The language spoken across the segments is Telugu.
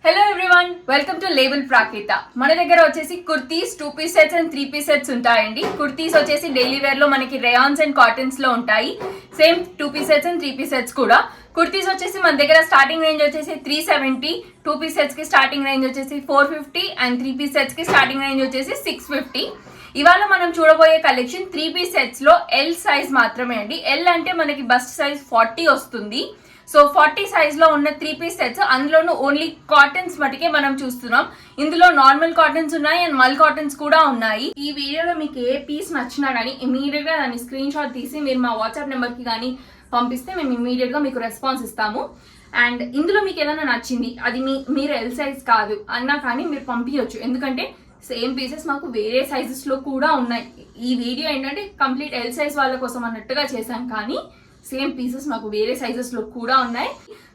Hello everyone, welcome to label Prakruta. మన దగ్గర వచ్చేసి kurtis 2 piece sets and 3 piece sets ఉంటాయండి. కుర్తీస్ వచ్చేసి డైలీ వేర్ లో మనకి రేయాన్స్ అండ్ కాటన్స్ లో ఉంటాయి. Same 2 piece sets and 3 piece sets కూడా. కుర్తీస్ వచ్చేసి మన దగ్గర స్టార్టింగ్ రేంజ్ వచ్చేసి 370, 2 పీస్ సెట్స్ కి స్టార్టింగ్ రేంజ్ వచ్చేసి 450 అండ్ 3 పీస్ సెట్స్ కి స్టార్టింగ్ రేంజ్ వచ్చేసి 650. ఇవాళ మనం చూడబోయే కలెక్షన్ 3 పీస్ సెట్స్ లో ఎల్ సైజ్ మాత్రమే అండి. ఎల్ అంటే మనకి బస్ట్ సైజ్ 40 వస్తుంది. సో 40 సైజ్ లో ఉన్న 3 పీస్ సెట్స్, అందులోనూ ఓన్లీ కాటన్స్ మటుకే మనం చూస్తున్నాం. ఇందులో నార్మల్ కాటన్స్ ఉన్నాయి అండ్ మల్ కాటన్స్ కూడా ఉన్నాయి. ఈ వీడియోలో మీకు ఏ పీస్ నచ్చినా కానీ ఇమీడియట్ గా దాన్ని స్క్రీన్ షాట్ తీసి మీరు మా వాట్సాప్ నెంబర్ కి కానీ పంపిస్తే మేము ఇమీడియట్ గా మీకు రెస్పాన్స్ ఇస్తాము. అండ్ ఇందులో మీకు ఏదైనా నచ్చింది, అది మీరు ఎల్ సైజ్ కాదు అన్నా కానీ మీరు పంపించవచ్చు. ఎందుకంటే సేమ్ పీసెస్ మాకు వేరే సైజెస్ లో కూడా ఉన్నాయి. ఈ వీడియో ఏంటంటే కంప్లీట్ ఎల్ సైజ్ వాళ్ళ కోసం అన్నట్టుగా చేశాం, కానీ సేమ్ పీసెస్ మాకు వేరే సైజెస్ లో కూడా ఉన్నాయి.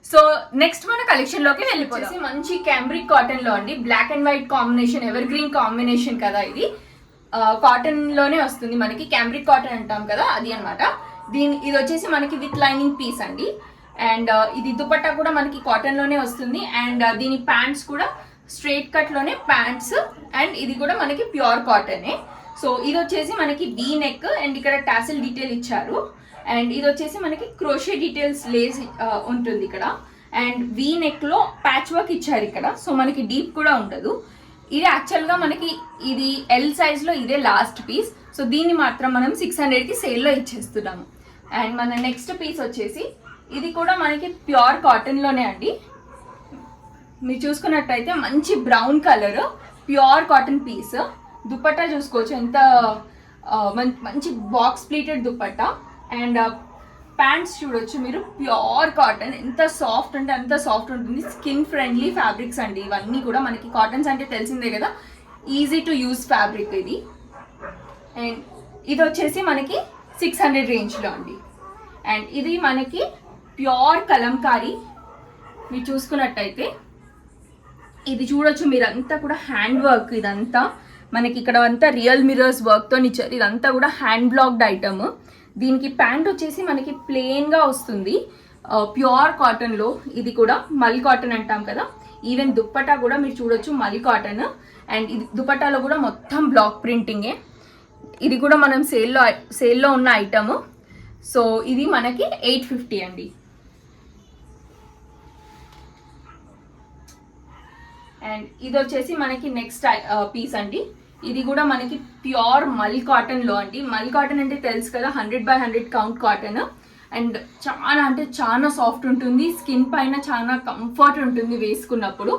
సో నెక్స్ట్ మన కలెక్షన్ లోకి వెళ్ళిపోయి మంచి క్యాంబ్రిక్ కాటన్ లో అండి. Black and white combination, evergreen combination కదా ఇది. కాటన్ లోనే వస్తుంది మనకి, క్యాంబ్రిక్ కాటన్ అంటాం కదా అది అనమాట. ఇది వచ్చేసి మనకి విత్ లైనింగ్ పీస్ అండి. అండ్ ఇది దుపట్టా కూడా మనకి కాటన్ లోనే వస్తుంది. అండ్ దీని ప్యాంట్స్ కూడా స్ట్రైట్ కట్ లోనే ప్యాంట్స్. అండ్ ఇది కూడా మనకి ప్యూర్ కాటనే. సో ఇది వచ్చేసి మనకి వీ నెక్ అండ్ ఇక్కడ టాసిల్ డీటెయిల్ ఇచ్చారు. అండ్ ఇది వచ్చేసి మనకి క్రోషే డీటెయిల్స్ లేస్ ఉంటుంది ఇక్కడ. అండ్ వీ నెక్ లో ప్యాచ్ వర్క్ ఇచ్చారు ఇక్కడ. సో మనకి డీప్ కూడా ఉండదు. ఇది యాక్చువల్ గా మనకి ఇది ఎల్ సైజ్ లో ఇదే లాస్ట్ పీస్. సో దీన్ని మాత్రం మనం 600 కి సేల్ లో ఇచ్చేస్తున్నాము. అండ్ మన నెక్స్ట్ పీస్ వచ్చేసి ఇది కూడా మనకి ప్యూర్ కాటన్ లోనే అండి. మీరు చూసుకున్నట్టయితే మంచి brown colour pure cotton piece. Dupatta చూసుకోవచ్చు ఎంత మంచి box pleated dupatta. And pants చూడొచ్చు మీరు, ప్యూర్ కాటన్. ఎంత సాఫ్ట్ అంటే అంత సాఫ్ట్ ఉంటుంది. స్కిన్ ఫ్రెండ్లీ ఫ్యాబ్రిక్స్ అండి ఇవన్నీ కూడా. మనకి కాటన్స్ అంటే తెలిసిందే కదా, ఈజీ టు యూజ్ ఫ్యాబ్రిక్ ఇది. అండ్ ఇది వచ్చేసి మనకి 600 రేంజ్లో అండి. అండ్ ఇది మనకి ప్యూర్ కలంకారీ. మీరు చూసుకున్నట్టయితే ఇది చూడొచ్చు మీరు, అంతా కూడా హ్యాండ్ వర్క్. ఇదంతా మనకి ఇక్కడ అంతా రియల్ మిర్రర్స్ వర్క్తో ఇచ్చారు. ఇదంతా కూడా హ్యాండ్ బ్లాక్డ్ ఐటమ్. దీనికి ప్యాంట్ వచ్చేసి మనకి ప్లెయిన్గా వస్తుంది ప్యూర్ కాటన్లో. ఇది కూడా మల్ కాటన్ అంటాం కదా. ఈవెన్ దుప్పటా కూడా మీరు చూడొచ్చు మల్ కాటన్. అండ్ ఇది దుపట్టాలో కూడా మొత్తం బ్లాక్ ప్రింటింగే. ఇది కూడా మనం సేల్లో ఉన్న ఐటమ్. సో ఇది మనకి 850 అండి. అండ్ ఇది వచ్చేసి మనకి నెక్స్ట్ పీస్ అండి. ఇది కూడా మనకి ప్యూర్ మల్ కాటన్ లో అండి. మల్ కాటన్ అంటే తెలుసు కదా, 100/100 కౌంట్ కాటన్. అండ్ చాలా అంటే చాలా సాఫ్ట్ ఉంటుంది. స్కిన్ పైన చాలా కంఫర్ట్ ఉంటుంది వేసుకున్నప్పుడు.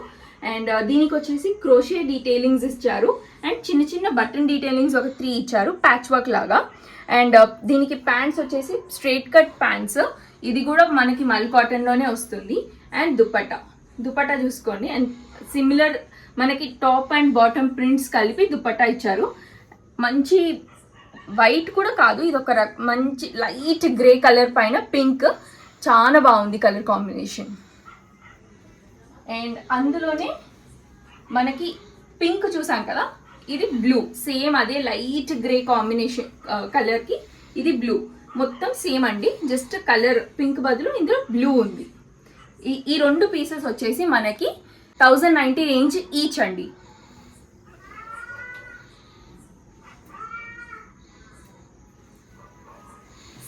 అండ్ దీనికి వచ్చేసి క్రోషే డీటెయిలింగ్స్ ఇచ్చారు. అండ్ చిన్న చిన్న బటన్ డీటెయిలింగ్స్ ఒక 3 ఇచ్చారు ప్యాచ్ వర్క్ లాగా. అండ్ దీనికి ప్యాంట్స్ వచ్చేసి స్ట్రైట్ కట్ ప్యాంట్స్. ఇది కూడా మనకి మల్ కాటన్ లోనే వస్తుంది. అండ్ దుపట్టా చూసుకోండి. అండ్ సిమిలర్ మనకి టాప్ అండ్ బాటమ్ ప్రింట్స్ కలిపి దుపట్టా ఇచ్చారు. మంచి వైట్ కూడా కాదు, ఇది ఒక మంచి లైట్ గ్రే కలర్ పైన పింక్. చాలా బాగుంది కలర్ కాంబినేషన్. అండ్ అందులోనే మనకి పింక్ చూసాం కదా, ఇది బ్లూ. సేమ్ అదే లైట్ గ్రే కాంబినేషన్ కలర్కి ఇది బ్లూ. మొత్తం సేమ్ అండి, జస్ట్ కలర్ పింక్ బదులు ఇందులో బ్లూ ఉంది. ఈ 2 పీసెస్ వచ్చేసి మనకి 1090 రేంజ్ ఈచ్ అండి.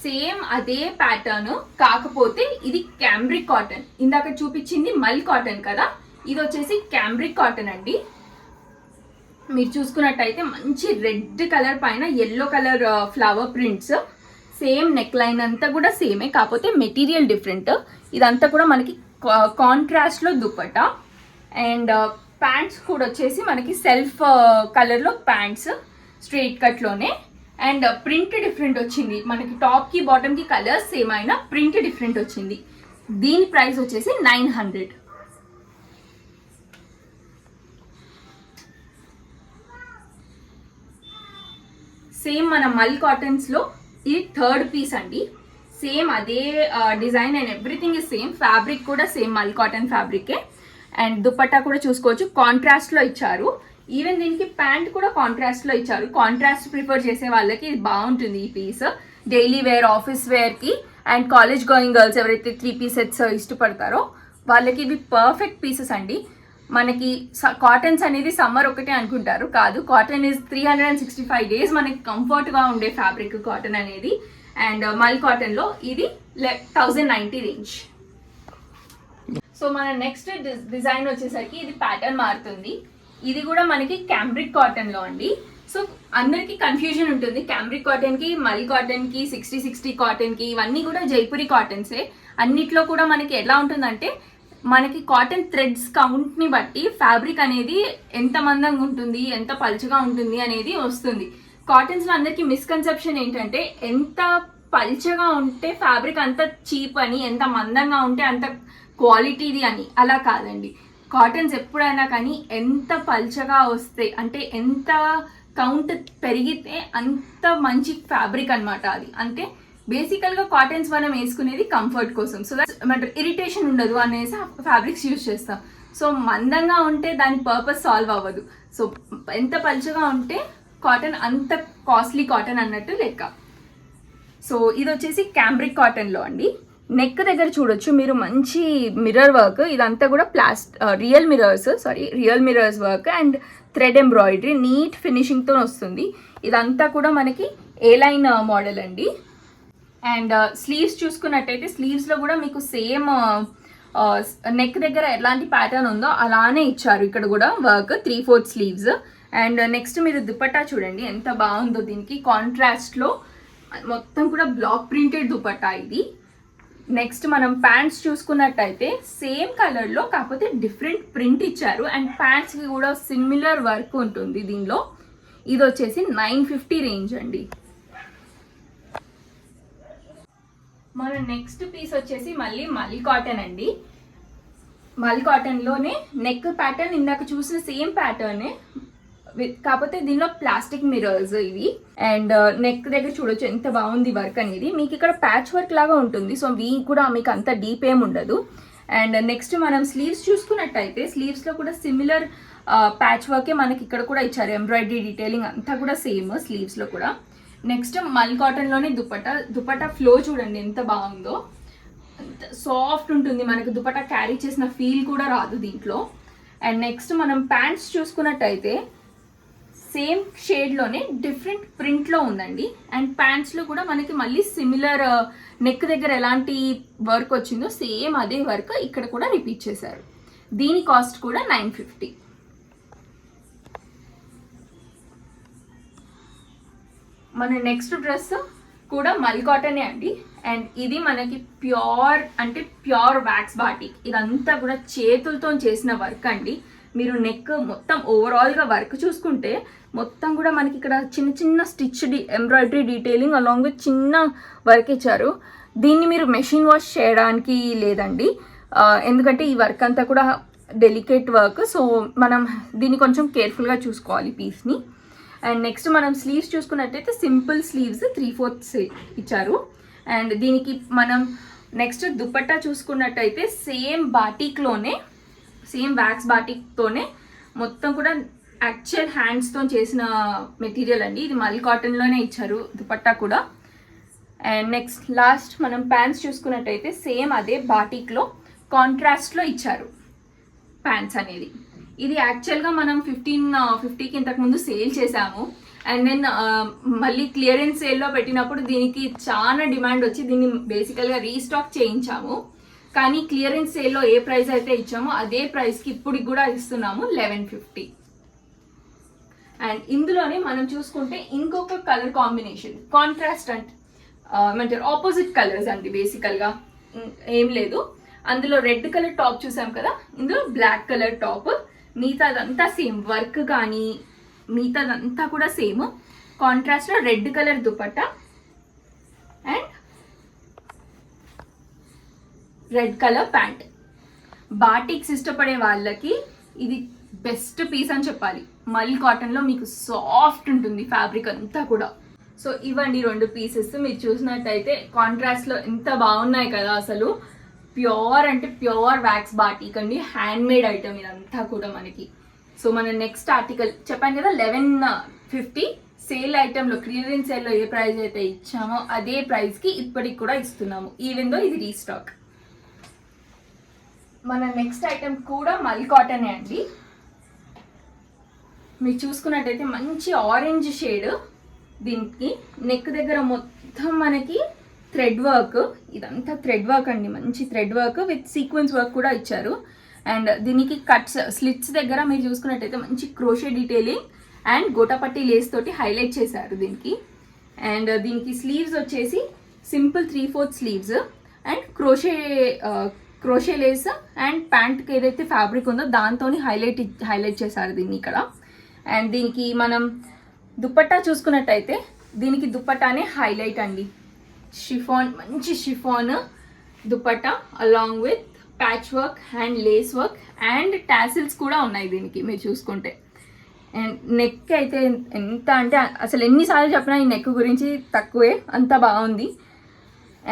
సేమ్ అదే ప్యాటర్న్, కాకపోతే ఇది క్యాంబ్రిక్ కాటన్. ఇందాక చూపించింది మల్ కాటన్ కదా, ఇది వచ్చేసి క్యాంబ్రిక్ కాటన్ అండి. మీరు చూసుకున్నట్టయితే మంచి రెడ్ కలర్ పైన yellow colour flower prints. Same neck line అంతా కూడా సేమే, కాకపోతే మెటీరియల్ డిఫరెంట్. ఇదంతా కూడా మనకి కాంట్రాస్ట్ లో దుపట్టా. అండ్ ప్యాంట్స్ కూడా వచ్చేసి మనకి సెల్ఫ్ కలర్లో ప్యాంట్స్ స్ట్రైట్ కట్లోనే. అండ్ ప్రింట్ డిఫరెంట్ వచ్చింది మనకి. టాప్కి బాటమ్కి కలర్స్ సేమ్ అయినా ప్రింట్ డిఫరెంట్ వచ్చింది. దీని ప్రైస్ వచ్చేసి 900. సేమ్ మన మల్ కాటన్స్లో ఇది 3rd పీస్ అండి. సేమ్ అదే design and everything is same. Fabric కూడా సేమ్ మల్ కాటన్ ఫ్యాబ్రికే. అండ్ దుపట్టా కూడా చూసుకోవచ్చు కాంట్రాస్ట్లో ఇచ్చారు. ఈవెన్ దీనికి ప్యాంట్ కూడా కాంట్రాస్ట్లో ఇచ్చారు. కాంట్రాస్ట్ ప్రిఫర్ చేసే వాళ్ళకి ఇది బాగుంటుంది ఈ పీస్. డైలీ వేర్, ఆఫీస్ వేర్కి అండ్ కాలేజ్ గోయింగ్ గర్ల్స్ ఎవరైతే 3 పీస్ సెట్స్ ఇష్టపడతారో వాళ్ళకి ఇవి పర్ఫెక్ట్ పీసెస్ అండి. మనకి కాటన్స్ అనేది సమ్మర్ ఒకటే అనుకుంటారు, కాదు. కాటన్ ఈజ్ 365 days మనకి కంఫర్ట్గా ఉండే ఫ్యాబ్రిక్ కాటన్ అనేది. అండ్ మల్ కాటన్లో ఇది 1090 రేంజ్. సో మన నెక్స్ట్ డిజైన్ వచ్చేసరికి ఇది ప్యాటర్న్ మారుతుంది. ఇది కూడా మనకి క్యాంబ్రిక్ కాటన్లో అండి. సో అందరికీ కన్ఫ్యూజన్ ఉంటుంది, క్యాంబ్రిక్ కాటన్కి, మల్ కాటన్కి, 60/60 కాటన్కి, ఇవన్నీ కూడా జైపురి కాటన్సే. అన్నిట్లో కూడా మనకి ఎలా ఉంటుందంటే మనకి కాటన్ థ్రెడ్స్ కౌంట్ని బట్టి ఫ్యాబ్రిక్ అనేది ఎంత మందంగా ఉంటుంది, ఎంత పలుచగా ఉంటుంది అనేది వస్తుంది. కాటన్స్లో అందరికీ మిస్కన్సెప్షన్ ఏంటంటే ఎంత పల్చగా ఉంటే ఫ్యాబ్రిక్ అంత చీప్ అని, ఎంత మందంగా ఉంటే అంత క్వాలిటీది అని. అలా కాదండి. కాటన్స్ ఎప్పుడైనా కానీ ఎంత పల్చగా వస్తే అంటే ఎంత కౌంట్ పెరిగితే అంత మంచి ఫ్యాబ్రిక్ అనమాట అది. అంటే బేసికల్గా కాటన్స్ మనం వేసుకునేది కంఫర్ట్ కోసం, సో దట్ ఇరిటేషన్ ఉండదు అనేసి ఫ్యాబ్రిక్స్ యూజ్ చేస్తాం. సో మందంగా ఉంటే దాని పర్పస్ సాల్వ్ అవ్వదు. సో ఎంత పల్చగా ఉంటే కాటన్ అంత కాస్ట్లీ కాటన్ అన్నట్టు లెక్క. సో ఇది వచ్చేసి క్యాంబ్రిక్ కాటన్లో అండి. నెక్ దగ్గర చూడొచ్చు మీరు మంచి మిర్రర్ వర్క్, ఇదంతా కూడా real mirrors work and thread embroidery neat ఫినిషింగ్తో వస్తుంది. ఇదంతా కూడా మనకి ఏ లైన్ మోడల్ అండి. అండ్ స్లీవ్స్ చూసుకున్నట్టయితే స్లీవ్స్లో కూడా మీకు సేమ్ నెక్ దగ్గర ఎలాంటి ప్యాటర్న్ ఉందో అలానే ఇచ్చారు ఇక్కడ కూడా వర్క్, 3/4 స్లీవ్స్. అండ్ నెక్స్ట్ మీరు దుపట్టా చూడండి ఎంత బాగుందో. దీనికి కాంట్రాస్ట్లో మొత్తం కూడా బ్లాక్ ప్రింటెడ్ దుపట్టా ఇది. నెక్స్ట్ మనం ప్యాంట్స్ చూసుకున్నట్టయితే సేమ్ కలర్లో కాకపోతే డిఫరెంట్ ప్రింట్ ఇచ్చారు. అండ్ ప్యాంట్స్కి కూడా సిమిలర్ వర్క్ ఉంటుంది దీనిలో. ఇది వచ్చేసి 950 రేంజ్ అండి. మన నెక్స్ట్ పీస్ వచ్చేసి మళ్ళీ మల్ కాటన్ అండి. మల్ కాటన్లోనే నెక్ ప్యాటర్న్ ఇందాక చూసిన సేమ్ ప్యాటర్నే, కాకపోతే దీనిలో ప్లాస్టిక్ మిర్రర్స్ ఇవి. అండ్ నెక్ దగ్గర చూడొచ్చు ఎంత బాగుంది వర్క్ అనేది. మీకు ఇక్కడ ప్యాచ్ వర్క్ లాగా ఉంటుంది, సో కూడా మీకు అంత డీప్ ఏం ఉండదు. అండ్ నెక్స్ట్ మనం స్లీవ్స్ చూసుకున్నట్టయితే స్లీవ్స్లో కూడా సిమిలర్ ప్యాచ్ వర్కే మనకి ఇక్కడ కూడా ఇచ్చారు. ఎంబ్రాయిడరీ డీటెయిలింగ్ అంతా కూడా సేమ్ స్లీవ్స్లో కూడా. నెక్స్ట్ మల్ కాటన్లోనే దుపట్టా ఫ్లో చూడండి ఎంత బాగుందో. సాఫ్ట్ ఉంటుంది, మనకు దుపట్టా క్యారీ చేసిన ఫీల్ కూడా రాదు దీంట్లో. అండ్ నెక్స్ట్ మనం ప్యాంట్స్ చూసుకున్నట్టయితే సేమ్ షేడ్లోనే డిఫరెంట్ ప్రింట్లో ఉందండి. అండ్ ప్యాంట్స్లో కూడా మనకి మళ్ళీ సిమిలర్ నెక్ దగ్గర ఎలాంటి వర్క్ వచ్చిందో సేమ్ అదే వర్క్ ఇక్కడ కూడా రిపీట్ చేశారు. దీని కాస్ట్ కూడా 950. మన నెక్స్ట్ డ్రెస్ కూడా మల్ కాటనే అండి. అండ్ ఇది మనకి ప్యూర్ వ్యాక్స్ బాటిక్. ఇదంతా కూడా చేతులతో చేసిన వర్క్ అండి. మీరు నెక్ మొత్తం ఓవరాల్గా వర్క్ చూసుకుంటే మొత్తం కూడా మనకి ఇక్కడ చిన్న చిన్న stitch embroidery detailing along with చిన్న వర్క్ ఇచ్చారు. దీన్ని మీరు మెషిన్ వాష్ చేయడానికి లేదండి, ఎందుకంటే ఈ వర్క్ అంతా కూడా డెలికేట్ వర్క్. సో మనం దీన్ని కొంచెం కేర్ఫుల్గా చూసుకోవాలి పీస్ని. అండ్ నెక్స్ట్ మనం స్లీవ్స్ చూసుకున్నట్టయితే సింపుల్ స్లీవ్స్ 3/4 ఇచ్చారు. అండ్ దీనికి మనం నెక్స్ట్ దుపట్టా చూసుకున్నట్టయితే సేమ్ బాటిక్లోనే సేమ్ వ్యాక్స్ బాటిక్తోనే మొత్తం కూడా యాక్చువల్ హ్యాండ్స్తో చేసిన మెటీరియల్ అండి. ఇది మల్ కాటన్లోనే ఇచ్చారు దుపట్టా కూడా. అండ్ నెక్స్ట్ లాస్ట్ మనం ప్యాంట్స్ చూసుకున్నట్టయితే సేమ్ అదే బాటిక్లో కాంట్రాస్ట్లో ఇచ్చారు ప్యాంట్స్ అనేది. ఇది యాక్చువల్గా మనం 1550కి ఇంతకుముందు సేల్ చేసాము. అండ్ దెన్ మళ్ళీ క్లియరెన్స్ సేల్లో పెట్టినప్పుడు దీనికి చాలా డిమాండ్ వచ్చి దీన్ని బేసికల్గా రీస్టాక్ చేయించాము. కానీ క్లియరెన్స్ సేల్లో ఏ ప్రైస్ అయితే ఇచ్చామో అదే ప్రైస్కి ఇప్పటికి కూడా ఇస్తున్నాము 1150. అండ్ ఇందులోనే మనం చూసుకుంటే ఇంకొక కలర్ కాంబినేషన్ కాంట్రాస్ట్ అంటే ఆపోజిట్ కలర్స్ అండి. బేసికల్గా ఏం లేదు, అందులో రెడ్ కలర్ టాప్ చూసాం కదా, ఇందులో బ్లాక్ కలర్ టాప్. మిగతాదంతా సేమ్ వర్క్ కానీ మిగతాదంతా కూడా సేమ్. కాంట్రాస్ట్లో red colour dupatta and red colour pant. Batiks ఇష్టపడే వాళ్ళకి ఇది బెస్ట్ పీస్ అని చెప్పాలి. మల్ కాటన్లో మీకు సాఫ్ట్ ఉంటుంది ఫ్యాబ్రిక్ అంతా కూడా. సో ఇవ్వండి 2 పీసెస్. మీరు చూసినట్టయితే కాంట్రాస్ట్లో ఎంత బాగున్నాయి కదా అసలు. ప్యూర్ అంటే ప్యూర్ వ్యాక్స్ బాటిక్ అండి, హ్యాండ్మేడ్ ఐటమ్ ఇదంతా కూడా మనకి. సో మన నెక్స్ట్ ఆర్టికల్ చెప్పాను కదా 1150 సేల్ ఐటెంలో క్లియరెన్స్ సేల్లో ఏ ప్రైస్ అయితే ఇచ్చామో అదే ప్రైస్కి ఇప్పటికి కూడా ఇస్తున్నాము, ఈవెన్ దో ఇది రీస్టాక్. మన నెక్స్ట్ ఐటమ్ కూడా మల్ కాటనే అండి. మీరు చూసుకున్నట్టయితే మంచి ఆరెంజ్ షేడ్, దీనికి నెక్ దగ్గర మొత్తం మనకి థ్రెడ్ వర్క్, ఇదంతా థ్రెడ్ వర్క్ అండి, మంచి thread work with sequence work కూడా ఇచ్చారు. అండ్ దీనికి కట్స్ స్లిట్స్ దగ్గర మీరు చూసుకున్నట్టయితే మంచి crochet detailing and gota patti lace తోటి హైలైట్ చేశారు దీనికి. అండ్ దీనికి స్లీవ్స్ వచ్చేసి simple 3/4 sleeves and crochet lace and ప్యాంట్కి ఏదైతే ఫ్యాబ్రిక్ ఉందో దాంతో హైలైట్ చేశారు దీన్ని ఇక్కడ. అండ్ దీనికి మనం దుపట్టా చూసుకున్నట్టయితే దీనికి దుపట్టానే హైలైట్ అండి. షిఫాన్, మంచి chiffon dupatta along with patch work and lace work and tassels కూడా ఉన్నాయి దీనికి మీరు చూసుకుంటే. అండ్ నెక్ అయితే ఎంత అంటే అసలు ఎన్నిసార్లు చెప్పినా ఈ నెక్ గురించి తక్కువే, అంత బాగుంది.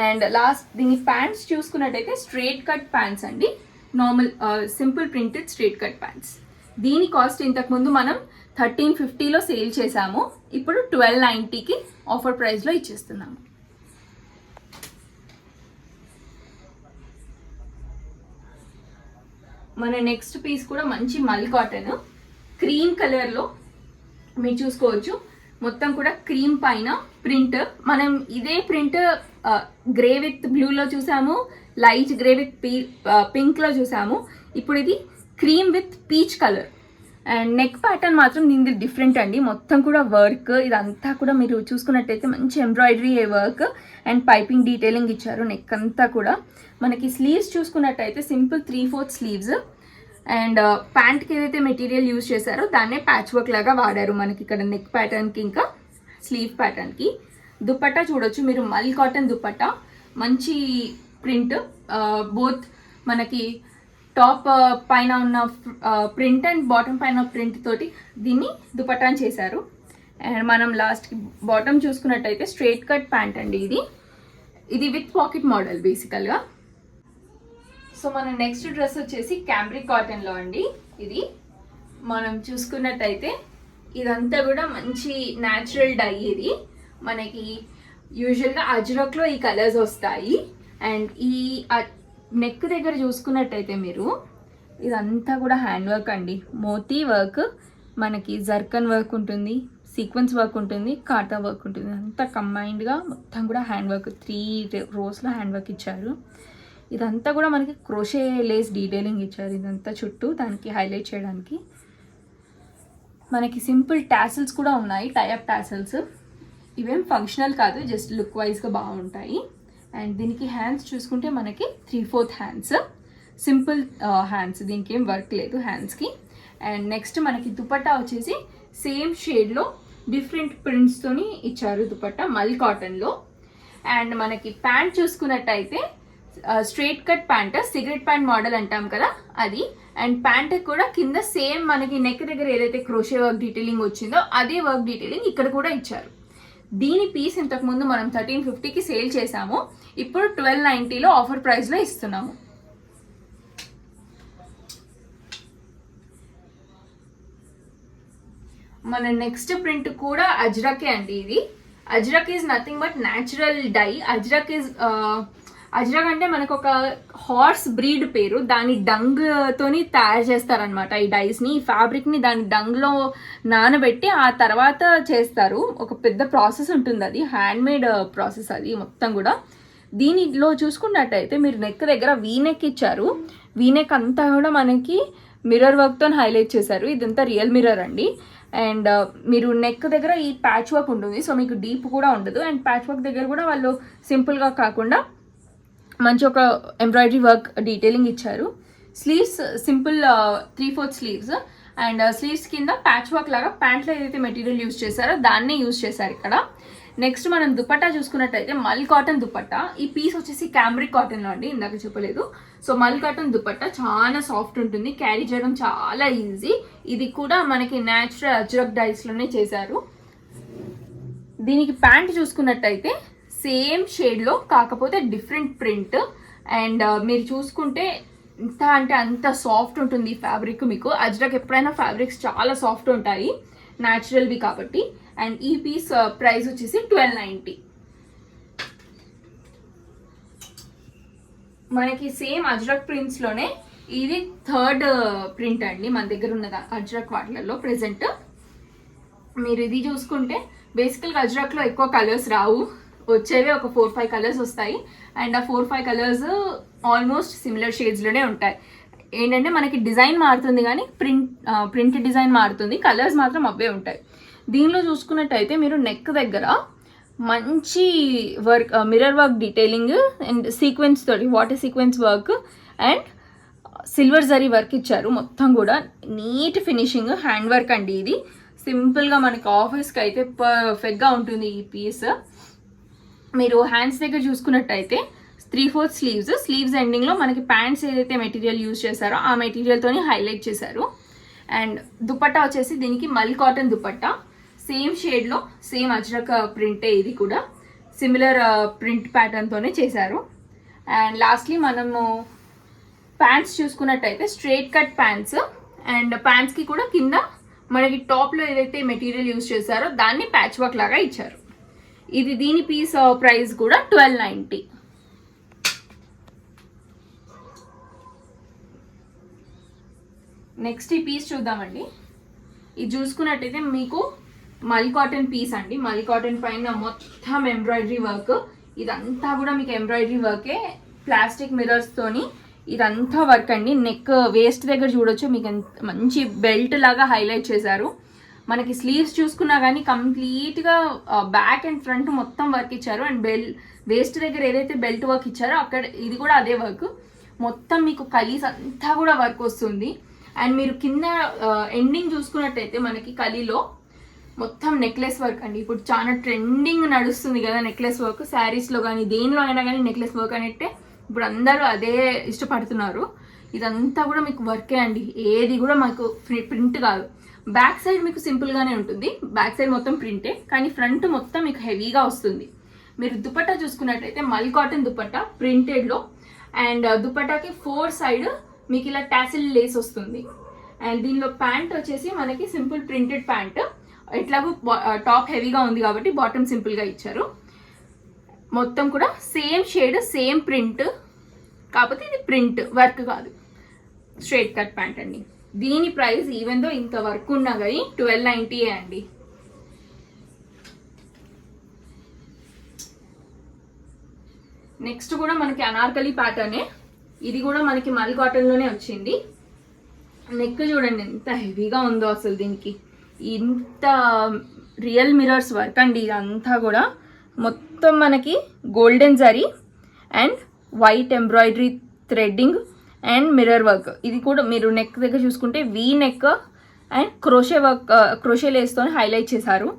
అండ్ లాస్ట్ దీని ప్యాంట్స్ చూసుకున్నట్టయితే స్ట్రేట్ కట్ ప్యాంట్స్ అండి, normal simple printed straight cut pants. దీని కాస్ట్ ఇంతకుముందు మనం 1350లో సేల్ చేసాము, ఇప్పుడు 1290కి ఆఫర్ ప్రైస్లో ఇచ్చేస్తున్నాము. మన నెక్స్ట్ పీస్ కూడా మంచి మల్ కాటన్ క్రీమ్ కలర్లో మీరు చూసుకోవచ్చు. మొత్తం కూడా క్రీమ్ పైన ప్రింట్, మనం ఇదే ప్రింట్ గ్రే విత్ బ్లూలో చూసాము, లైట్ గ్రే విత్ పింక్లో చూసాము. ఇప్పుడు ఇది cream with peach colour. And neck pattern మాత్రం దీనికి డిఫరెంట్ అండి, మొత్తం కూడా వర్క్, ఇదంతా కూడా మీరు చూసుకున్నట్టయితే మంచి embroidery work and piping detailing ఇచ్చారు నెక్ అంతా కూడా. మనకి స్లీవ్స్ చూసుకున్నట్టయితే సింపుల్ 3/4 స్లీవ్స్ అండ్ ప్యాంట్కి ఏదైతే మెటీరియల్ యూజ్ చేశారో దాన్నే ప్యాచ్ వర్క్ లాగా వాడారు మనకి ఇక్కడ నెక్ ప్యాటర్న్కి ఇంకా స్లీవ్ ప్యాటర్న్కి. దుపట్టా చూడొచ్చు మీరు, మల్ కాటన్ దుపట్టా, మంచి ప్రింట్, బోత్ మనకి టాప్ పైన ఉన్న ప్రింట్ అండ్ బాటమ్ పైన ప్రింట్ తోటి దీన్ని దుపట్టాని చేశారు. అండ్ మనం లాస్ట్కి బాటమ్ చూసుకున్నట్టయితే స్ట్రైట్ కట్ ప్యాంట్ అండి ఇది విత్ పాకెట్ మోడల్ బేసికల్గా. సో మన నెక్స్ట్ డ్రెస్ వచ్చేసి క్యాంబ్రిక్ కాటన్లో అండి. ఇది మనం చూసుకున్నట్టయితే ఇదంతా కూడా మంచి న్యాచురల్ డై. ఇది మనకి యూజువల్గా అజ్రక్లో ఈ కలర్స్ వస్తాయి. అండ్ ఈ నెక్ దగ్గర చూసుకున్నట్టయితే మీరు ఇదంతా కూడా హ్యాండ్ వర్క్ అండి, మోతీ వర్క్, మనకి జర్కన్ వర్క్ ఉంటుంది, సీక్వెన్స్ వర్క్ ఉంటుంది, కాటా వర్క్ ఉంటుంది, అంతా కంబైన్డ్గా మొత్తం కూడా హ్యాండ్ వర్క్, 3 రోస్లో హ్యాండ్ వర్క్ ఇచ్చారు. ఇదంతా కూడా మనకి క్రోషే లేస్ డీటెయిలింగ్ ఇచ్చారు ఇదంతా చుట్టూ, దానికి హైలైట్ చేయడానికి. మనకి సింపుల్ టాసిల్స్ కూడా ఉన్నాయి, టైఅప్ టాసిల్స్. ఇవేం ఫంక్షనల్ కాదు, జస్ట్ లుక్ వైజ్గా బాగుంటాయి. అండ్ దీనికి హ్యాండ్స్ చూసుకుంటే మనకి 3/4 హ్యాండ్స్, సింపుల్ హ్యాండ్స్, దీనికి ఏం వర్క్ లేదు హ్యాండ్స్కి. అండ్ నెక్స్ట్ మనకి దుపట్టా వచ్చేసి సేమ్ షేడ్లో డిఫరెంట్ ప్రింట్స్తోని ఇచ్చారు దుపట్టా మల్ కాటన్లో. అండ్ మనకి ప్యాంట్ చూసుకున్నట్టయితే straight cut pant, cigarette pant model అంటాం కదా అది. అండ్ ప్యాంట్ కూడా కింద సేమ్ మనకి నెక్ దగ్గర ఏదైతే క్రోషే వర్క్ డీటెయిలింగ్ వచ్చిందో అదే వర్క్ డీటెయిలింగ్ ఇక్కడ కూడా ఇచ్చారు. దీని పీస్ ఇంతకుముందు మనం 1350కి సేల్ చేసాము, ఇప్పుడు 1290లో ఆఫర్ ప్రైస్లో ఇస్తున్నాము. మన నెక్స్ట్ ప్రింట్ కూడా అజ్రకే అండి. ఇది ajrak is nothing but natural dye. Ajrak అంటే మనకు ఒక హార్స్ బ్రీడ్ పేరు, దాని డంగ్తోని తయారు చేస్తారనమాట ఈ డైస్ని. ఈ ఫ్యాబ్రిక్ని దాని డంగ్లో నానబెట్టి ఆ తర్వాత చేస్తారు. ఒక పెద్ద ప్రాసెస్ ఉంటుంది, అది హ్యాండ్మేడ్ ప్రాసెస్ అది మొత్తం కూడా. దీనిలో చూసుకున్నట్టయితే మీరు నెక్ దగ్గర వీనెక్ ఇచ్చారు, వీనెక్ అంతా కూడా మనకి మిర్రర్ వర్క్తో హైలైట్ చేశారు. ఇదంతా రియల్ మిర్రర్ అండి. అండ్ మీరు నెక్ దగ్గర ఈ ప్యాచ్ వర్క్ ఉంటుంది, సో మీకు డీప్ కూడా ఉండదు. అండ్ ప్యాచ్ వర్క్ దగ్గర కూడా వాళ్ళు సింపుల్గా కాకుండా మంచి ఒక ఎంబ్రాయిడరీ వర్క్ డీటెయిలింగ్ ఇచ్చారు. Sleeves simple 3/4 sleeves and sleeves కింద ప్యాచ్ వర్క్ లాగా ప్యాంట్లో ఏదైతే మెటీరియల్ యూజ్ చేశారో దాన్నే యూజ్ చేశారు ఇక్కడ. నెక్స్ట్ మనం దుపట్టా చూసుకున్నట్టయితే మల్ కాటన్ దుపట్టా. ఈ పీస్ వచ్చేసి క్యాంబ్రిక్ కాటన్లో అండి, ఇందాక చెప్పలేదు. సో మల్ కాటన్ దుపట్టా చాలా సాఫ్ట్ ఉంటుంది, క్యారీ చేయడం చాలా ఈజీ. ఇది కూడా మనకి న్యాచురల్ అజ్రక్ డైస్లోనే చేశారు. దీనికి ప్యాంట్ చూసుకున్నట్టయితే సేమ్ షేడ్లో కాకపోతే డిఫరెంట్ ప్రింట్. అండ్ మీరు చూసుకుంటే ఎంత అంటే అంత సాఫ్ట్ ఉంటుంది ఈ ఫ్యాబ్రిక్. మీకు అజ్రక్ ఎప్పుడైనా ఫ్యాబ్రిక్స్ చాలా సాఫ్ట్ ఉంటాయి న్యాచురల్వి కాబట్టి. అండ్ ఈ పీస్ ప్రైస్ వచ్చేసి 1290. మనకి సేమ్ అజ్రక్ ప్రింట్స్లోనే ఇది థర్డ్ ప్రింట్ అండి మన దగ్గర ఉన్నది అజ్రక్ వాటిలలో ప్రెసెంట్. మీరు ఇది చూసుకుంటే బేసికల్గా అజ్రక్లో ఎక్కువ కలర్స్ రావు, వచ్చేవి ఒక 4-5 కలర్స్ వస్తాయి. అండ్ ఆ 4-5 కలర్స్ ఆల్మోస్ట్ సిమిలర్ షేడ్స్లోనే ఉంటాయి. ఏంటంటే మనకి డిజైన్ మారుతుంది కానీ ప్రింట్ డిజైన్ మారుతుంది, కలర్స్ మాత్రం అవే ఉంటాయి. దీనిలో చూసుకున్నట్టయితే మీరు నెక్ దగ్గర మంచి work, mirror work detailing and sequence తోటి water sequence work and silver zari work ఇచ్చారు. మొత్తం కూడా నీట్ ఫినిషింగ్ హ్యాండ్ వర్క్ అండి. ఇది సింపుల్గా మనకి ఆఫీస్కి అయితే పర్ఫెక్ట్గా ఉంటుంది ఈ పీస్. మీరు హ్యాండ్స్ దగ్గర చూసుకున్నట్టయితే 3/4 స్లీవ్స్ ఎండింగ్లో మనకి ప్యాంట్స్ ఏదైతే మెటీరియల్ యూజ్ చేశారో ఆ మెటీరియల్తోని హైలైట్ చేశారు. అండ్ దుపట్టా వచ్చేసి దీనికి మల్ కాటన్ దుపట్టా, సేమ్ షేడ్లో సేమ్ అజ్రక్ ప్రింటే, ఇది కూడా సిమిలర్ ప్రింట్ ప్యాటర్న్తోనే చేశారు. అండ్ లాస్ట్లీ మనము ప్యాంట్స్ చూసుకున్నట్టయితే స్ట్రైట్ కట్ ప్యాంట్స్, అండ్ ప్యాంట్స్కి కూడా కింద మనకి టాప్లో ఏదైతే మెటీరియల్ యూజ్ చేశారో దాన్ని ప్యాచ్ వర్క్ లాగా ఇచ్చారు. ఇది దీని పీస్ ప్రైస్ కూడా 1290. నెక్స్ట్ ఈ పీస్ చూద్దామండి. ఇది చూసుకున్నట్టయితే మీకు మల్ కాటన్ పీస్ అండి. మల్ కాటన్ పైన మొత్తం ఎంబ్రాయిడరీ వర్క్, ఇదంతా కూడా మీకు ఎంబ్రాయిడరీ వర్కే, ప్లాస్టిక్ మిర్రర్స్తోని ఇదంతా వర్క్ అండి. నెక్ వేస్ట్ దగ్గర చూడొచ్చు, మీకు మంచి బెల్ట్ లాగా హైలైట్ చేశారు. మనకి స్లీవ్స్ చూసుకున్నా కానీ కంప్లీట్గా బ్యాక్ అండ్ ఫ్రంట్ మొత్తం వర్క్ ఇచ్చారు. అండ్ వేస్ట్ దగ్గర ఏదైతే బెల్ట్ వర్క్ ఇచ్చారో అక్కడ ఇది కూడా అదే వర్క్. మొత్తం మీకు కలీస్ అంతా కూడా వర్క్ వస్తుంది. అండ్ మీరు కింద ఎండింగ్ చూసుకున్నట్టయితే మనకి కలీలో మొత్తం నెక్లెస్ వర్క్ అండి. ఇప్పుడు చాలా ట్రెండింగ్ నడుస్తుంది కదా నెక్లెస్ వర్క్, శారీస్లో కానీ దేనిలో అయినా కానీ నెక్లెస్ వర్క్ అంటే ఇప్పుడు అందరూ అదే ఇష్టపడుతున్నారు. ఇదంతా కూడా మీకు వర్కే అండి, ఏది కూడా మాకు ప్రింట్ కాదు. బ్యాక్ సైడ్ మీకు సింపుల్గానే ఉంటుంది, బ్యాక్ సైడ్ మొత్తం ప్రింటే, కానీ ఫ్రంట్ మొత్తం మీకు హెవీగా వస్తుంది. మీరు దుపట్టా చూసుకున్నట్టయితే మల్ కాటన్ దుపట్టా ప్రింటెడ్లో, అండ్ దుపట్టాకి 4 సైడ్ మీకు ఇలా టాసిల్ లేస్ వస్తుంది. అండ్ దీనిలో ప్యాంట్ వచ్చేసి మనకి సింపుల్ ప్రింటెడ్ ప్యాంట్, ఎట్లాగో టాప్ హెవీగా ఉంది కాబట్టి బాటమ్ సింపుల్గా ఇచ్చారు. మొత్తం కూడా సేమ్ షేడ్ సేమ్ ప్రింట్, కాకపోతే ఇది ప్రింట్ వర్క్ కాదు, స్ట్రైట్ కట్ ప్యాంట్ అండి. దీని ప్రైస్ ఈవెన్ దో ఇంత వర్క్ ఉన్నా కానీ 1290 అండి. నెక్స్ట్ కూడా మనకి అనార్కలి ప్యాటర్నే, ఇది కూడా మనకి మల్ కాటన్లోనే వచ్చింది. నెక్ చూడండి ఎంత హెవీగా ఉందో అసలు, దీనికి ఇంత రియల్ మిరర్స్ వర్క్ అండి. ఇదంతా కూడా మొత్తం మనకి golden zari and white embroidery threading and mirror work. ఇది కూడా మీరు నెక్ దగ్గర చూసుకుంటే V neck and crochet work, crochet లేస్తో హైలైట్ చేశారు.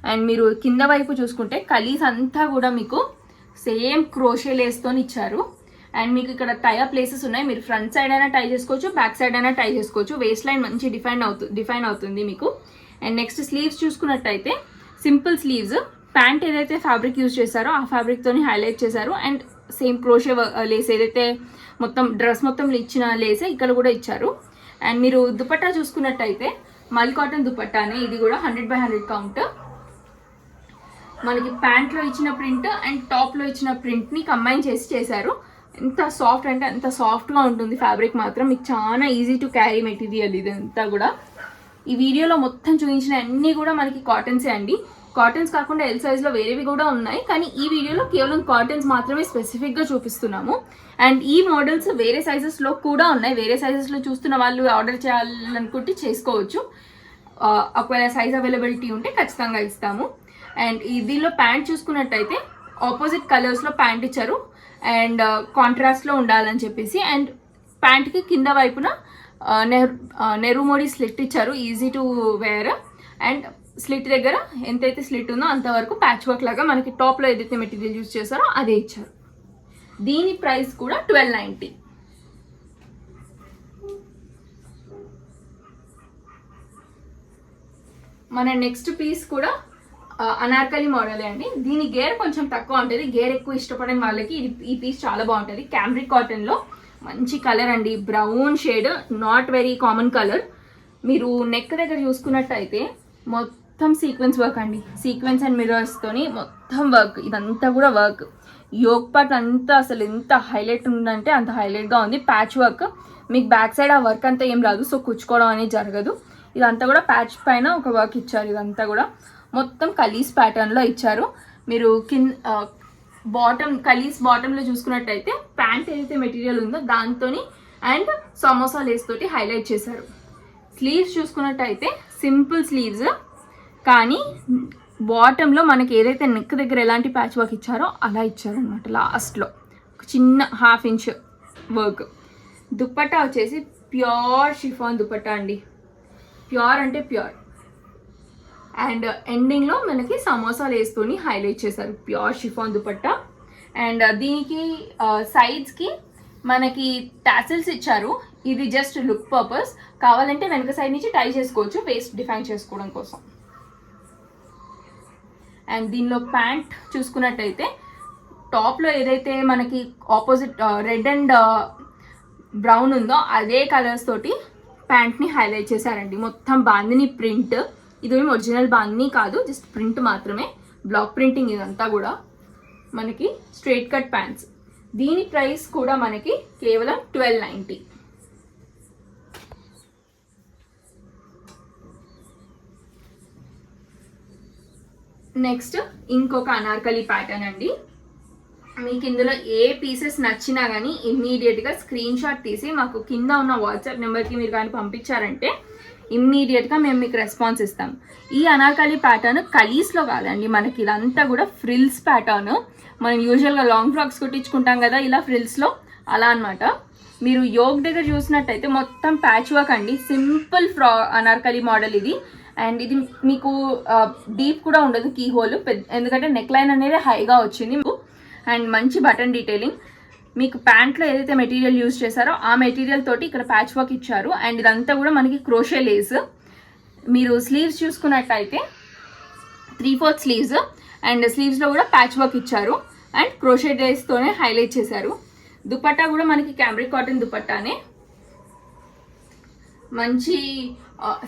అండ్ మీరు కింద వైపు చూసుకుంటే కలీస్ అంతా కూడా మీకు సేమ్ క్రోషే లేస్తో ఇచ్చారు. అండ్ మీకు ఇక్కడ టై ప్లేసెస్ ఉన్నాయి, మీరు ఫ్రంట్ సైడ్ అయినా టై చేసుకోవచ్చు, బ్యాక్ సైడ్ అయినా టై చేసుకోవచ్చు. వేస్ట్ లైన్ మంచి డిఫైన్ అవుతుంది మీకు. అండ్ నెక్స్ట్ స్లీవ్స్ చూసుకున్నట్టయితే సింపుల్ స్లీవ్స్, ప్యాంట్ ఏదైతే ఫ్యాబ్రిక్ యూజ్ చేశారో ఆ ఫ్యాబ్రిక్తోని హైలైట్ చేశారు. అండ్ సేమ్ క్రోషే లేస్ ఏదైతే మొత్తం డ్రెస్ మొత్తం ఇచ్చిన లేసే ఇక్కడ కూడా ఇచ్చారు. అండ్ మీరు దుపట్టా చూసుకున్నట్టయితే మల్ కాటన్ దుపట్టానే, ఇది కూడా 100/100 కౌంట్. మనకి ప్యాంట్లో ఇచ్చిన ప్రింట్ అండ్ టాప్లో ఇచ్చిన ప్రింట్ని కంబైన్ చేసి చేశారు. ఎంత సాఫ్ట్ అంటే అంత సాఫ్ట్గా ఉంటుంది ఫ్యాబ్రిక్ మాత్రం, మీకు చాలా ఈజీ టు క్యారీ మెటీరియల్ ఇదంతా కూడా. ఈ వీడియోలో మొత్తం చూపించిన అన్నీ కూడా మనకి కాటన్సే అండి. కాటన్స్ కాకుండా ఎల్ సైజ్లో వేరేవి కూడా ఉన్నాయి, కానీ ఈ వీడియోలో కేవలం కాటన్స్ మాత్రమే స్పెసిఫిక్గా చూపిస్తున్నాము. అండ్ ఈ మోడల్స్ వేరే సైజెస్లో కూడా ఉన్నాయి, వేరే సైజెస్లో చూస్తున్న వాళ్ళు ఆర్డర్ చేయాలనుకుంటే చేసుకోవచ్చు. ఒకవేళ సైజ్ అవైలబిలిటీ ఉంటే ఖచ్చితంగా ఇస్తాము. అండ్ దీనిలో ప్యాంట్ చూసుకున్నట్టయితే ఆపోజిట్ కలర్స్లో ప్యాంట్ ఇచ్చారు, అండ్ కాంట్రాస్ట్లో ఉండాలని చెప్పేసి. అండ్ ప్యాంట్కి కింద వైపున నెరుమోడి స్లిట్ ఇచ్చారు, easy to wear. And slit దగ్గర ఎంతైతే స్లిట్ ఉందో అంతవరకు ప్యాచ్ వర్క్ లాగా మనకి టాప్లో ఏదైతే మెటీరియల్ యూజ్ చేస్తారో అదే ఇచ్చారు. దీని ప్రైస్ కూడా 1290. మన నెక్స్ట్ పీస్ కూడా అనార్కలి మోడలే అండి. దీని గేర్ కొంచెం తక్కువ ఉంటుంది, గేర్ ఎక్కువ ఇష్టపడని వాళ్ళకి ఈ పీస్ చాలా బాగుంటుంది. క్యామ్రిక్ కాటన్లో మంచి కలర్ అండి, brown shade, not very common colour. మీరు నెక్ దగ్గర చూసుకున్నట్టయితే మొత్తం సీక్వెన్స్ వర్క్ అండి, సీక్వెన్స్ అండ్ మిర్రర్స్తోని మొత్తం వర్క్, ఇదంతా కూడా వర్క్. యోక్ పార్ట్ అంతా అసలు ఎంత హైలైట్ ఉందంటే అంత హైలైట్గా ఉంది. ప్యాచ్ వర్క్ మీకు బ్యాక్ సైడ్ ఆ వర్క్ అంతా ఏం రాదు, సో కుచ్చుకోవడం అనేది జరగదు. ఇదంతా కూడా ప్యాచ్ పైన ఒక వర్క్ ఇచ్చారు. ఇదంతా కూడా మొత్తం కలీస్ ప్యాటర్న్లో ఇచ్చారు. మీరు బాటమ్ కలీస్ బాటంలో చూసుకున్నట్టయితే ప్యాంట్ ఏదైతే మెటీరియల్ ఉందో దాంతో అండ్ సమోసా లేస్ తోటి హైలైట్ చేశారు. స్లీవ్స్ చూసుకున్నట్టయితే సింపుల్ స్లీవ్స్, కానీ బాటంలో మనకి ఏదైతే నెక్ దగ్గర ఎలాంటి ప్యాచ్ వర్క్ ఇచ్చారో అలా ఇచ్చారనమాట. లాస్ట్లో ఒక చిన్న 1/2 ఇంచ్ వర్క్. దుప్పట్టా వచ్చేసి ప్యూర్ షిఫాన్ దుప్పట్టా అండి, ప్యూర్ అంటే ప్యూర్. అండ్ ఎండింగ్లో మనకి సమోసా లేస్తోని హైలైట్ చేశారు, ప్యూర్ షిఫాన్ దుపట్టా. అండ్ దీనికి సైడ్స్కి మనకి టాసిల్స్ ఇచ్చారు. ఇది జస్ట్ లుక్ పర్పస్, కావాలంటే వెనక సైడ్ నుంచి టై చేసుకోవచ్చు వేస్ట్ డిఫైన్ చేసుకోవడం కోసం. అండ్ దీనిలో ప్యాంట్ చూసుకున్నట్టయితే టాప్లో ఏదైతే మనకి ఆపోజిట్ రెడ్ అండ్ బ్రౌన్ ఉందో అదే కలర్స్ తోటి ప్యాంట్ని హైలైట్ చేశారండి. మొత్తం బాందిని ప్రింట్, ఇదేమి ఒరిజినల్ బాందిని కాదు, జస్ట్ ప్రింట్ మాత్రమే, బ్లాక్ ప్రింటింగ్. ఇదంతా కూడా మనకి స్ట్రైట్ కట్ ప్యాంట్స్. దీని ప్రైస్ కూడా మనకి కేవలం 1290. నెక్స్ట్ ఇంకొక అనార్కలి ప్యాటర్న్ అండి. మీకు ఇందులో ఏ పీసెస్ నచ్చినా కానీ ఇమ్మీడియట్గా స్క్రీన్ షాట్ తీసి మాకు కింద ఉన్న వాట్సాప్ నెంబర్కి మీరు కానీ పంపించారంటే ఇమ్మీడియట్గా మేము మీకు రెస్పాన్స్ ఇస్తాం. ఈ అనార్కలి ప్యాటర్న్ కలీస్లో కాదండి, మనకి ఇదంతా కూడా ఫ్రిల్స్ ప్యాటర్న్. మనం యూజువల్గా లాంగ్ ఫ్రాక్స్ కుట్టించుకుంటాం కదా ఇలా ఫ్రిల్స్లో, అలా అనమాట. మీరు యోగ్ దగ్గర చూసినట్టయితే మొత్తం ప్యాచ్ వర్క్ అండి, సింపుల్ అనార్కలి మోడల్ ఇది. అండ్ ఇది మీకు డీప్ కూడా ఉండదు కీ హోల్, ఎందుకంటే నెక్ లైన్ అనేది హైగా వచ్చింది. అండ్ మంచి బటన్ డీటెయిలింగ్. మీకు ప్యాంట్లో ఏదైతే మెటీరియల్ యూజ్ చేశారో ఆ మెటీరియల్ తోటి ఇక్కడ ప్యాచ్ వర్క్ ఇచ్చారు. అండ్ ఇదంతా కూడా మనకి క్రోషే లేస్. మీరు స్లీవ్స్ చూసుకున్నట్టయితే 3/4 స్లీవ్స్, అండ్ స్లీవ్స్లో కూడా ప్యాచ్ వర్క్ ఇచ్చారు అండ్ క్రోషే లేస్తోనే హైలైట్ చేశారు. దుపట్టా కూడా మనకి క్యామ్రిక్ కాటన్ దుపట్టానే, మంచి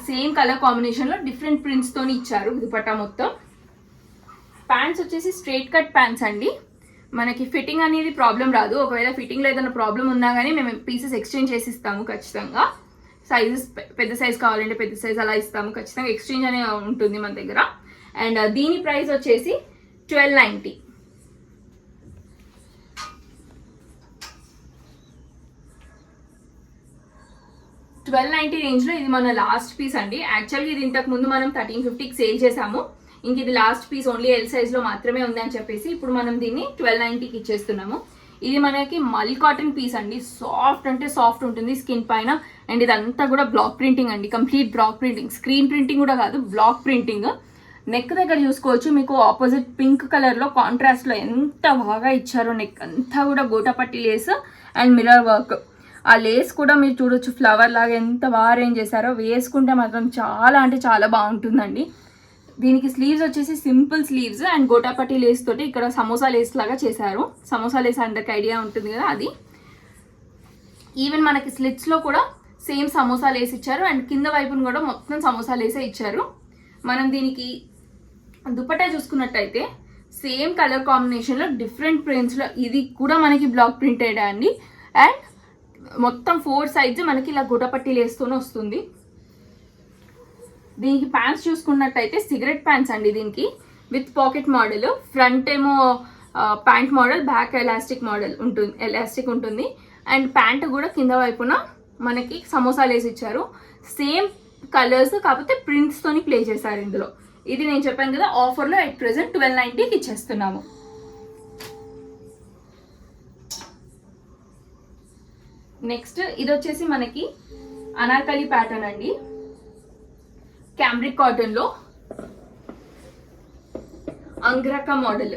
సేమ్ కలర్ కాంబినేషన్లో డిఫరెంట్ ప్రింట్స్తో ఇచ్చారు దుపట్టా మొత్తం. ప్యాంట్స్ వచ్చేసి స్ట్రైట్ కట్ ప్యాంట్స్ అండి, మనకి ఫిట్టింగ్ అనేది ప్రాబ్లం రాదు. ఒకవేళ ఫిట్టింగ్లో ఏదైనా ప్రాబ్లం ఉన్నా కానీ మేము పీసెస్ ఎక్స్చేంజ్ చేసి ఇస్తాము ఖచ్చితంగా. సైజెస్ పెద్ద సైజ్ కావాలంటే పెద్ద సైజ్ అలా ఇస్తాము ఖచ్చితంగా, ఎక్స్చేంజ్ అనేది ఉంటుంది మన దగ్గర. అండ్ దీని ప్రైస్ వచ్చేసి 1290. రేంజ్లో ఇది మన లాస్ట్ పీస్ అండి. యాక్చువల్గా ఇది ఇంతకు ముందు మనం 1350కి సేల్ చేసాము. ఇంక ఇది లాస్ట్ పీస్ ఓన్లీ ఎల్ సైజ్లో మాత్రమే ఉందని చెప్పేసి ఇప్పుడు మనం దీన్ని 1290కి ఇచ్చేస్తున్నాము. ఇది మనకి మల్ కాటన్ పీస్ అండి, సాఫ్ట్ అంటే సాఫ్ట్ ఉంటుంది స్కిన్ పైన. అండ్ ఇదంతా కూడా బ్లాక్ ప్రింటింగ్ అండి, complete block printing, screen printing కూడా కాదు, బ్లాక్ ప్రింటింగ్. నెక్ దగ్గర చూసుకోవచ్చు, మీకు ఆపోజిట్ పింక్ కలర్లో కాంట్రాస్ట్లో ఎంత బాగా ఇచ్చారో. నెక్ అంతా కూడా gota patti Lay's and mirror work. ఆ లేస్ కూడా మీరు చూడొచ్చు, ఫ్లవర్ లాగా ఎంత బాగా అరేంజ్ చేశారో. వేసుకుంటే మాత్రం చాలా అంటే చాలా బాగుంటుందండి. దీనికి స్లీవ్స్ వచ్చేసి simple sleeves and gota patti lace తోటి ఇక్కడ సమోసా లేస్ లాగా చేశారు. సమోసా లేస్ అందరికి ఐడియా ఉంటుంది కదా అది. ఈవెన్ మనకి స్లిట్స్లో కూడా సేమ్ సమోసా లేస్ ఇచ్చారు అండ్ కింద వైపును కూడా మొత్తం సమోసా లేసే ఇచ్చారు. మనం దీనికి దుపట్టా చూసుకున్నట్టయితే సేమ్ కలర్ కాంబినేషన్లో డిఫరెంట్ ప్రింట్స్లో ఇది కూడా మనకి బ్లాక్ ప్రింటెడ్ అండి. అండ్ మొత్తం 4 సైడ్స్ మనకి ఇలా గోటాపట్టి లేస్తూనే వస్తుంది. దీనికి ప్యాంట్స్ చూసుకున్నట్టయితే సిగరెట్ ప్యాంట్స్ అండి, దీనికి విత్ పాకెట్ మోడల్. ఫ్రంట్ ఏమో ప్యాంట్ మోడల్, బ్యాక్ ఎలాస్టిక్ ఉంటుంది. అండ్ ప్యాంట్ కూడా కింద వైపున మనకి సమోసా లేస్ ఇచ్చారు. సేమ్ కలర్స్ కాకపోతే ప్రింట్స్తోని ప్లే చేశారు ఇందులో. ఇది నేను చెప్పాను కదా ఆఫర్లో ఎట్ ప్రెసెంట్ 1290కి ఇచ్చేస్తున్నాము. నెక్స్ట్ ఇది వచ్చేసి మనకి అనార్కలి ప్యాటర్న్ అండి, క్యామ్రిక్ కాటన్లో అంగ్రకా మోడల్.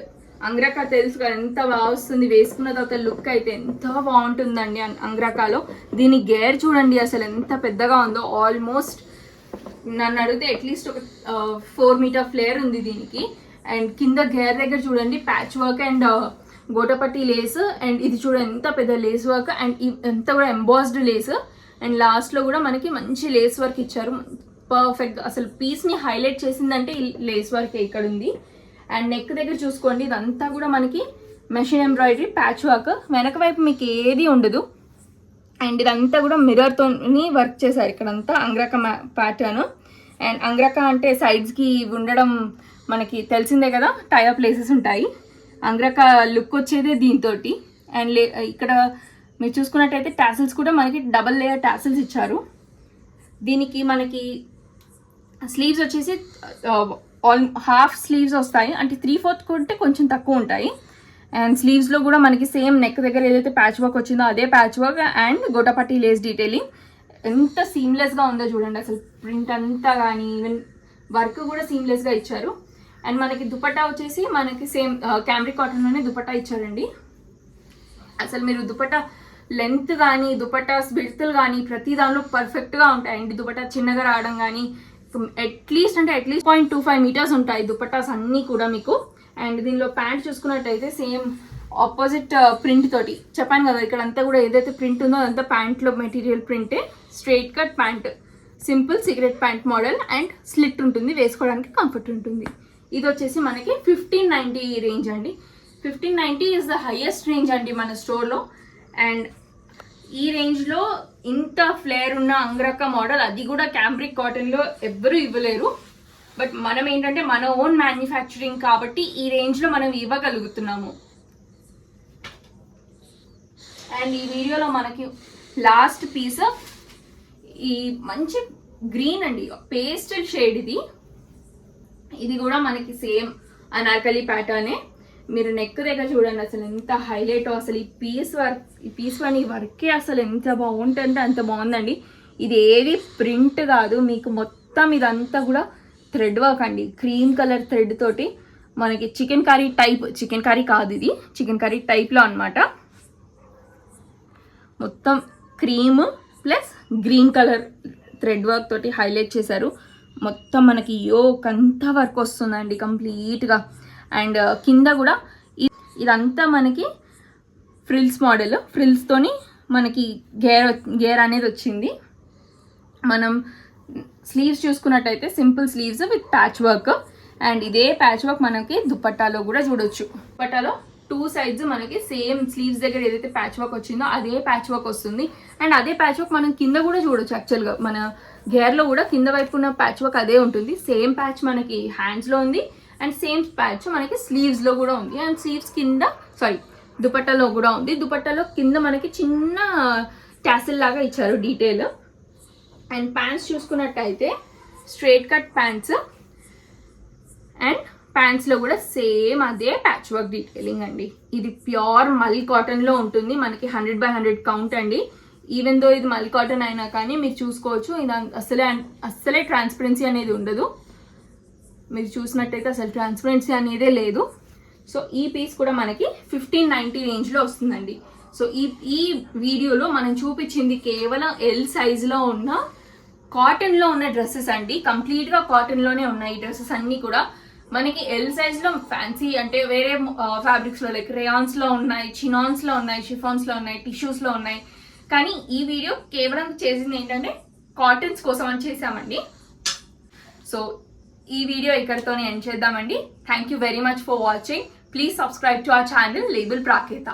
అంగ్రకా తెలుసు కదా ఎంత బాగా వస్తుంది, వేసుకున్న తర్వాత లుక్ అయితే ఎంత బాగుంటుందండి అంగ్రకాలో. దీని గేర్ చూడండి అసలు ఎంత పెద్దగా ఉందో, ఆల్మోస్ట్ నన్ను అడిగితే అట్లీస్ట్ ఒక 4 మీటర్ ఫ్లేర్ ఉంది దీనికి. అండ్ కింద గేర్ దగ్గర చూడండి patch work and gotapatti lace. And ఇది చూడండి ఎంత పెద్ద లేస్ వర్క్ అండ్ ఎంత కూడా ఎంబాస్డ్ లేస్. అండ్ లాస్ట్లో కూడా మనకి మంచి లేస్ వర్క్ ఇచ్చారు, పర్ఫెక్ట్. అసలు పీస్ని హైలైట్ చేసిందంటే ఈ లేస్ వర్క్ ఇక్కడ ఉంది. అండ్ నెక్ దగ్గర చూసుకోండి ఇదంతా కూడా మనకి మెషిన్ ఎంబ్రాయిడరీ ప్యాచ్ వర్క్. వెనక వైపు మీకు ఏది ఉండదు, అండ్ ఇదంతా కూడా మిర్రర్తో వర్క్ చేశారు ఇక్కడంతా అంగ్రక ప్యాటర్న్. అండ్ అంగ్రక అంటే సైడ్స్కి ఉండడం మనకి తెలిసిందే కదా, టైర్ ప్లేసెస్ ఉంటాయి. అంగ్రక లుక్ వచ్చేదే దీంతో. అండ్ ఇక్కడ మీరు చూసుకున్నట్టయితే టాసిల్స్ కూడా మనకి డబల్ లేయర్ టాసిల్స్ ఇచ్చారు. దీనికి మనకి స్లీవ్స్ వచ్చేసి హాఫ్ స్లీవ్స్ వస్తాయి, అంటే 3/4 కొంటే కొంచెం తక్కువ ఉంటాయి. అండ్ స్లీవ్స్లో కూడా మనకి సేమ్ నెక్ దగ్గర ఏదైతే ప్యాచ్ వర్క్ వచ్చిందో అదే patch work and gota patti Lay's detailing. ఎంత సీమ్లెస్గా ఉందో చూడండి, అసలు ప్రింట్ అంతా కానీ ఈవెన్ వర్క్ కూడా సీమ్లెస్గా ఇచ్చారు. అండ్ మనకి దుపట్టా వచ్చేసి మనకి సేమ్ క్యామ్రిక్ కాటన్లోనే దుపట్టా ఇచ్చారండి. అసలు మీరు దుపట్టా లెంత్ కానీ దుపట్టాస్ విడ్త్లు కానీ ప్రతి దానిలో పర్ఫెక్ట్గా ఉంటాయండి. దుపట్టా చిన్నగా రావడం కానీ అట్లీస్ట్ 0.25 మీటర్స్ ఉంటాయి దుపట్టాస్ అన్నీ కూడా మీకు. అండ్ దీనిలో ప్యాంట్ చూసుకున్నట్టయితే సేమ్ ఆపోజిట్ ప్రింట్ తోటి చెప్పాను కదా, ఇక్కడ అంతా కూడా ఏదైతే ప్రింట్ ఉందో అదంతా ప్యాంట్లో మెటీరియల్ ప్రింటే. Straight cut pant, simple cigarette pant model and slit ఉంటుంది, వేసుకోవడానికి కంఫర్ట్ ఉంటుంది. ఇది వచ్చేసి మనకి 1590 రేంజ్ అండి. 1590 ఈజ్ ద హైయెస్ట్ రేంజ్ అండి మన స్టోర్లో. అండ్ ఈ రేంజ్లో ఇంత ఫ్లేర్ ఉన్న అంగ్రక మోడల్, అది కూడా క్యాంబ్రిక్ కాటన్లో ఎవ్వరూ ఇవ్వలేరు. బట్ మనం ఏంటంటే మన ఓన్ మ్యానుఫ్యాక్చరింగ్ కాబట్టి ఈ రేంజ్లో మనం ఇవ్వగలుగుతున్నాము. అండ్ ఈ వీడియోలో మనకి లాస్ట్ పీస్ ఈ మంచి గ్రీన్ అండి, పేస్టల్ షేడ్. ఇది కూడా మనకి సేమ్ అనార్కలి ప్యాటర్నే. మీరు నెక్ దగ్గర చూడండి అసలు ఎంత హైలైట్. అసలు ఈ పీస్ వన్ ఈ వర్కే అసలు ఎంత బాగుంటుందంటే అంత బాగుందండి. ఇది ఏది ప్రింట్ కాదు, మీకు మొత్తం ఇదంతా కూడా థ్రెడ్ వర్క్ అండి. క్రీమ్ కలర్ థ్రెడ్ తోటి మనకి చికెన్ కర్రీ కాదు, ఇది చికెన్ కర్రీ టైప్లో అనమాట. మొత్తం cream plus green colour thread work తోటి హైలైట్ చేశారు. మొత్తం మనకి యోక్ అంతా వర్క్ వస్తుందండి కంప్లీట్గా. అండ్ కింద కూడా ఇదంతా మనకి ఫ్రిల్స్ మోడల్, ఫ్రిల్స్తోని మనకి గేర్ అనేది వచ్చింది. మనం స్లీవ్స్ చూసుకున్నట్టయితే simple sleeves with patch work. And ఇదే ప్యాచ్ వర్క్ మనకి దుపట్టాలో కూడా చూడొచ్చు. దుపట్టాలో 2 sides మనకి సేమ్ స్లీవ్స్ దగ్గర ఏదైతే ప్యాచ్ వర్క్ వచ్చిందో అదే ప్యాచ్ వర్క్ వస్తుంది. అండ్ అదే ప్యాచ్ వర్క్ మనం కింద కూడా చూడొచ్చు. యాక్చువల్గా మన గేర్లో కూడా కింద వైపు ఉన్న ప్యాచ్ వర్క్ అదే ఉంటుంది. సేమ్ ప్యాచ్ మనకి హ్యాండ్స్లో ఉంది అండ్ సేమ్ ప్యాచ్ మనకి స్లీవ్స్లో కూడా ఉంది. అండ్ స్లీవ్స్ కింద దుపట్టాలో కూడా ఉంది. దుపట్టాలో కింద మనకి చిన్న టాసిల్ లాగా ఇచ్చారు డీటెయిల్. అండ్ ప్యాంట్స్ చూసుకున్నట్టయితే స్ట్రైట్ కట్ ప్యాంట్స్ అండ్ ప్యాంట్స్లో కూడా సేమ్ అదే ప్యాచ్ వర్క్ డీటెయిలింగ్ అండి. ఇది ప్యూర్ మల్ కాటన్లో ఉంటుంది, మనకి 100/100 కౌంట్ అండి. ఈవెన్ దో ఇది మల్ కాటన్ అయినా కానీ మీరు చూసుకోవచ్చు, ఇది అస్సలే ట్రాన్స్పరెన్సీ అనేది ఉండదు. మీరు చూసినట్టయితే అసలు ట్రాన్స్పరెన్సీ అనేదే లేదు. సో ఈ పీస్ కూడా మనకి 1590 రేంజ్లో వస్తుందండి. సో ఈ వీడియోలో మనం చూపించింది కేవలం ఎల్ సైజులో ఉన్న కాటన్లో ఉన్న డ్రెస్సెస్ అండి. కంప్లీట్గా కాటన్లోనే ఉన్నాయి ఈ డ్రెస్సెస్ అన్నీ కూడా. మనకి ఎల్ సైజ్లో ఫ్యాన్సీ అంటే వేరే ఫ్యాబ్రిక్స్లో లైక్ రేయాన్స్లో ఉన్నాయి, చినాన్స్లో ఉన్నాయి, షిఫాన్స్లో ఉన్నాయి, టిష్యూస్లో ఉన్నాయి. కానీ ఈ వీడియో కేవలం చేసింది ఏంటంటే కాటన్స్ కోసం అని చేసామండి. సో ఈ వీడియో ఇక్కడితోనే ఎండ్ చేద్దామండి. Thank you very much for watching. Please subscribe to our channel label ప్రాకేత.